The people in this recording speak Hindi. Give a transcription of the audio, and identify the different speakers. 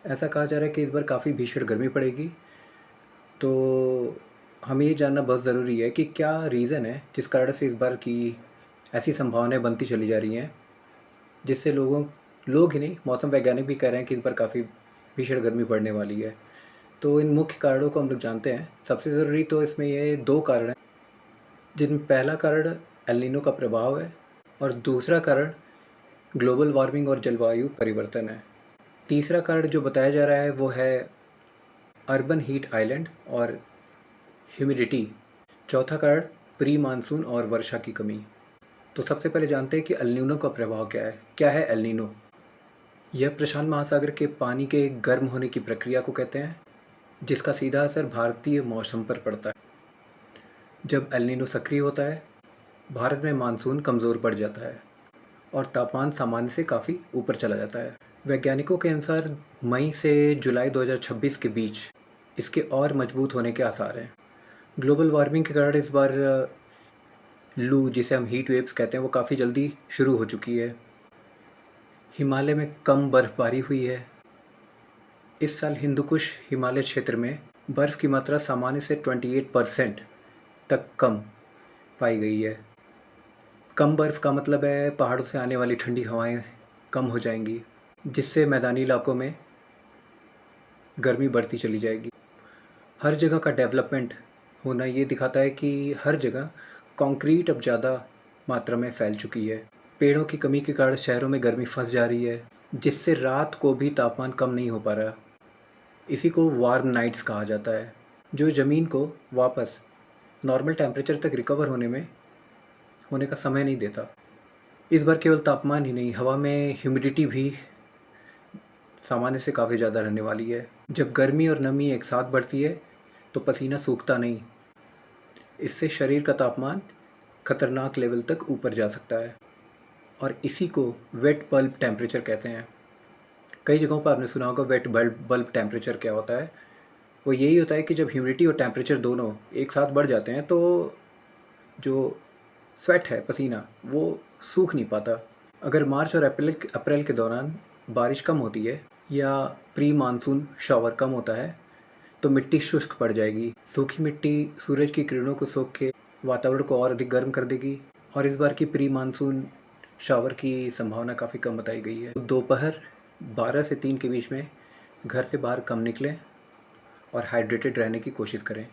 Speaker 1: ऐसा कहा जा रहा है कि इस बार काफ़ी भीषण गर्मी पड़ेगी। तो हमें ये जानना बहुत ज़रूरी है कि क्या रीज़न है जिस कारण से इस बार की ऐसी संभावनाएं बनती चली जा रही हैं, जिससे लोग ही नहीं, मौसम वैज्ञानिक भी कह रहे हैं कि इस बार काफ़ी भीषण गर्मी पड़ने वाली है। तो इन मुख्य कारणों को हम लोग जानते हैं। सबसे ज़रूरी तो इसमें ये दो कारण हैं, जिनमें पहला कारण एल नीनो का प्रभाव है और दूसरा कारण ग्लोबल वार्मिंग और जलवायु परिवर्तन है। तीसरा कारण जो बताया जा रहा है वो है अर्बन हीट आइलैंड और ह्यूमिडिटी। चौथा कारण प्री मानसून और वर्षा की कमी। तो सबसे पहले जानते हैं कि एल नीनो का प्रभाव क्या है एल नीनो? यह प्रशांत महासागर के पानी के गर्म होने की प्रक्रिया को कहते हैं, जिसका सीधा असर भारतीय मौसम पर पड़ता है। जब एल नीनो सक्रिय होता है, भारत में मानसून कमज़ोर पड़ जाता है और तापमान सामान्य से काफ़ी ऊपर चला जाता है। वैज्ञानिकों के अनुसार मई से जुलाई 2026 के बीच इसके और मजबूत होने के आसार हैं। ग्लोबल वार्मिंग के कारण इस बार लू, जिसे हम हीट वेव्स कहते हैं, वो काफ़ी जल्दी शुरू हो चुकी है। हिमालय में कम बर्फबारी हुई है। इस साल हिंदू कुश हिमालय क्षेत्र में बर्फ़ की मात्रा सामान्य से 28% तक कम पाई गई है। कम बर्फ़ का मतलब है पहाड़ों से आने वाली ठंडी हवाएं कम हो जाएंगी, जिससे मैदानी इलाकों में गर्मी बढ़ती चली जाएगी। हर जगह का डेवलपमेंट होना ये दिखाता है कि हर जगह कंक्रीट अब ज़्यादा मात्रा में फैल चुकी है। पेड़ों की कमी के कारण शहरों में गर्मी फंस जा रही है, जिससे रात को भी तापमान कम नहीं हो पा रहा। इसी को वार्म नाइट्स कहा जाता है, जो ज़मीन को वापस नॉर्मल टेम्परेचर तक रिकवर होने का समय नहीं देता। इस बार केवल तापमान ही नहीं, हवा में ह्यूमिडिटी भी सामान्य से काफ़ी ज़्यादा रहने वाली है। जब गर्मी और नमी एक साथ बढ़ती है तो पसीना सूखता नहीं। इससे शरीर का तापमान खतरनाक लेवल तक ऊपर जा सकता है और इसी को वेट बल्ब टेम्परेचर कहते हैं। कई जगहों पर आपने सुना होगा वेट बल्ब टेम्परेचर क्या होता है। वो यही होता है कि जब ह्यूमिडिटी और टेम्परेचर दोनों एक साथ बढ़ जाते हैं तो जो स्वेट है, पसीना, वो सूख नहीं पाता। अगर मार्च और अप्रैल के दौरान बारिश कम होती है या प्री मानसून शावर कम होता है तो मिट्टी शुष्क पड़ जाएगी। सूखी मिट्टी सूरज की किरणों को सोख के वातावरण को और अधिक गर्म कर देगी और इस बार की प्री मानसून शावर की संभावना काफ़ी कम बताई गई है। दोपहर 12 से 3 के बीच में घर से बाहर कम निकलें और हाइड्रेटेड रहने की कोशिश करें।